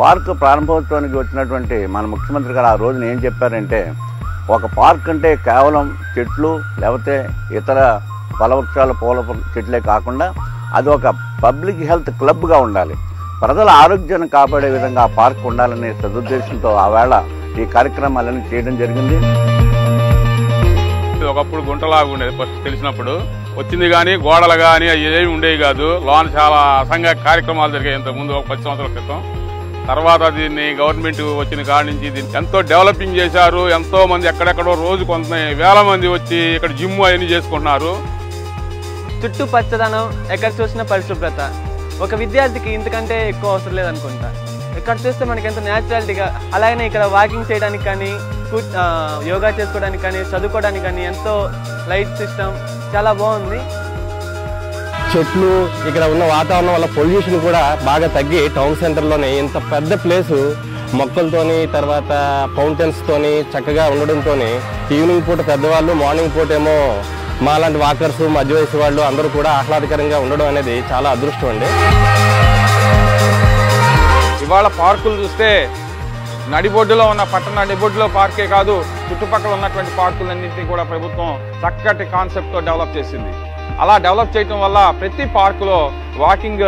Park ప్రారంభోత్సవానికి వచ్చినటువంటి మన ముఖ్యమంత్రి గారు ఆ రోజున ఏం చెప్పారంటే, ఒక పార్క్ అంటే కేవలం చెట్లు లేకపోతే ఇతర ఫలవృక్షాల పూల చెట్లే కాకుండా అది ఒక పబ్లిక్ హెల్త్ క్లబ్గా ఉండాలి, ప్రజల ఆరోగ్యాన్ని కాపాడే విధంగా ఆ పార్క్ ఉండాలనే సదుద్దేశంతో ఆవేళ ఈ కార్యక్రమాలన్నీ చేయడం జరిగింది. ఒకప్పుడు గుంటలాగా ఉండేది ఫస్ట్ తెలిసినప్పుడు, వచ్చింది కానీ గోడలు కానీ ఏమి ఉండేవి కాదు. లోన చాలా అసంఘ కార్యక్రమాలు జరిగాయి ఇంతకుముందు ఒక 10 సంవత్సరాల క్రితం. తర్వాత దీన్ని గవర్నమెంట్ వచ్చిన కాడి నుంచి దీన్ని ఎంతో డెవలపింగ్ చేశారు. ఎంతో మంది ఎక్కడెక్కడో రోజు కొంత వేల మంది వచ్చి ఇక్కడ జిమ్ అవన్నీ చేసుకుంటున్నారు. చుట్టూ పచ్చదనం, ఎక్కడ చూసిన పరిశుభ్రత. ఒక విద్యార్థికి ఇంతకంటే ఎక్కువ అవసరం లేదనుకుంటా. ఇక్కడ చూస్తే మనకి ఎంతో న్యాచురాలిటీగా, అలాగనే ఇక్కడ వాకింగ్ చేయడానికి కానీ, యోగా చేసుకోవడానికి కానీ, చదువుకోవడానికి కానీ ఎంతో లైట్ సిస్టమ్ చాలా బాగుంది. చెట్లు, ఇక్కడ ఉన్న వాతావరణం వల్ల పొల్యూషన్ కూడా బాగా తగ్గి టౌన్ సెంటర్లోనే ఇంత పెద్ద ప్లేసు మొక్కలతోని తర్వాత ఫౌంటైన్స్తోని చక్కగా ఉండడంతో ఈవినింగ్ పూట పెద్దవాళ్ళు, మార్నింగ్ పూట ఏమో మాలాంటి వాకర్స్, మధ్య వయసు వాళ్ళు అందరూ కూడా ఆహ్లాదకరంగా ఉండడం అనేది చాలా అదృష్టం అండి. ఇవాళ పార్కులు చూస్తే నడిబొడ్డులో ఉన్న పట్టణ నడిబొడ్డులో పార్కే కాదు, చుట్టుపక్కల ఉన్నటువంటి పార్కులన్నింటినీ కూడా ప్రభుత్వం చక్కటి కాన్సెప్ట్తో డెవలప్ చేసింది. అలా డెవలప్ చేయడం వల్ల ప్రతి పార్కులో వాకింగ్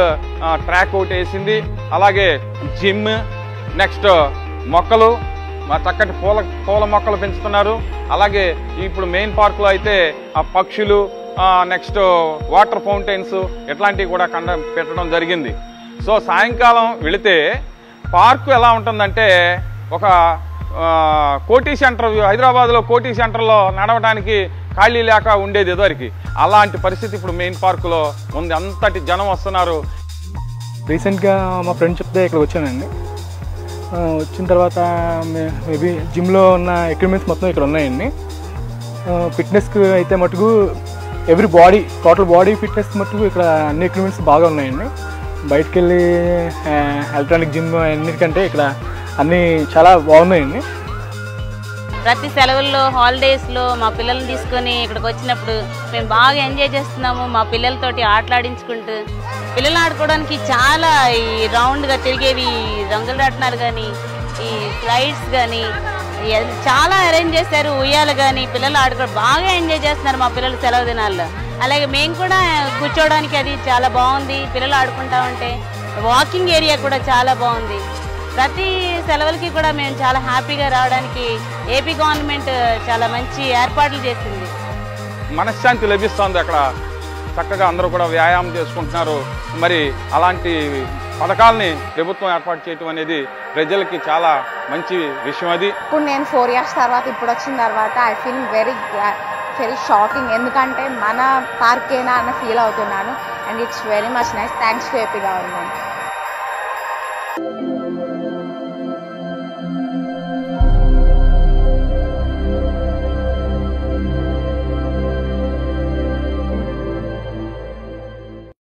ట్రాక్ ఒకటి వేసింది. అలాగే జిమ్, నెక్స్ట్ మొక్కలు, చక్కటి పూల మొక్కలు పెంచుతున్నారు. అలాగే ఇప్పుడు మెయిన్ పార్కులో అయితే ఆ పక్షులు, నెక్స్ట్ వాటర్ ఫౌంటైన్స్ ఇట్లాంటివి కూడా పెట్టడం జరిగింది. సో సాయంకాలం వెళితే పార్కు ఎలా ఉంటుందంటే ఒక కోటి సెంటర్, హైదరాబాద్లో కోటి సెంటర్లో నడవడానికి ఖాళీ లేక ఉండేది ఎదురికి, అలాంటి పరిస్థితి ఇప్పుడు మెయిన్ పార్కులో ఉంది. అంతటి జనం వస్తున్నారు. రీసెంట్గా మా ఫ్రెండ్ చెప్తే ఇక్కడికి వచ్చానండి. వచ్చిన తర్వాత మేబీ జిమ్లో ఉన్న ఎక్విప్మెంట్స్ మొత్తం ఇక్కడ ఉన్నాయండి. ఫిట్నెస్కి అయితే మటుకు టోటల్ బాడీ ఫిట్నెస్ మటుకు ఇక్కడ అన్ని ఎక్విప్మెంట్స్ బాగా ఉన్నాయండి. బయటకు వెళ్ళి ఎలక్ట్రానిక్ జిమ్ అన్నిటికంటే ఇక్కడ అన్నీ చాలా బాగున్నాయండి. ప్రతి సెలవుల్లో, హాలిడేస్లో మా పిల్లల్ని తీసుకొని ఇక్కడికి వచ్చినప్పుడు మేము బాగా ఎంజాయ్ చేస్తున్నాము. మా పిల్లలతోటి ఆటలాడించుకుంటూ, పిల్లలు ఆడుకోవడానికి చాలా ఈ రౌండ్గా తిరిగేవి రంగుల రాట్నాలు కానీ, ఈ స్లైడ్స్ కానీ చాలా అరేంజ్ చేశారు. ఉయ్యాలు కానీ పిల్లలు బాగా ఎంజాయ్ చేస్తున్నారు మా పిల్లలు సెలవు దినాల్లో. అలాగే మేము కూడా కూర్చోవడానికి అది చాలా బాగుంది. పిల్లలు ఆడుకుంటా ఉంటే వాకింగ్ ఏరియా కూడా చాలా బాగుంది. ప్రతి సెలవులకి కూడా మేము చాలా హ్యాపీగా రావడానికి ఏపీ గవర్నమెంట్ చాలా మంచి ఏర్పాట్లు చేసింది. మనశ్శాంతి లభిస్తుంది. అక్కడ చక్కగా అందరూ కూడా వ్యాయామం చేసుకుంటున్నారు. మరి అలాంటి పథకాలని ప్రభుత్వం ఏర్పాటు చేయడం అనేది ప్రజలకి చాలా మంచి విషయం. అది ఇప్పుడు నేను 4 years తర్వాత ఇప్పుడు వచ్చిన తర్వాత ఐ ఫీల్ వెరీ షాకింగ్. ఎందుకంటే మన పార్కేనా అన్న ఫీల్ అవుతున్నాను. And it's very much nice. Thanks to AP government.